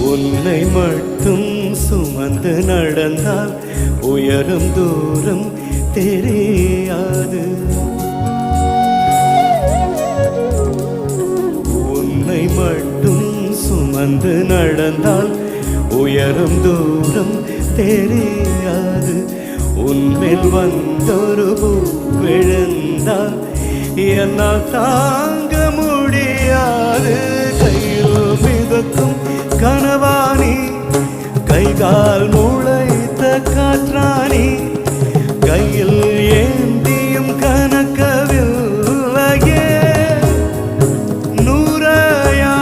உன்னை மட்டும் சுமந்து நடந்தால் உயரும் தூரம் தெரியாது. உன்னை மட்டும் சுமந்து நடந்தால் உயரும் தூரம் தெரியாது. உன்மேல் வந்தொரு விழுந்தால் என்னால் தாங்க முடியாது. கையில் மிதக்கும் கனவானி, கைகால் முளைத்த காற்றானி, கையில் ஏந்தியும் கனக்கவில்லையே. நூறையா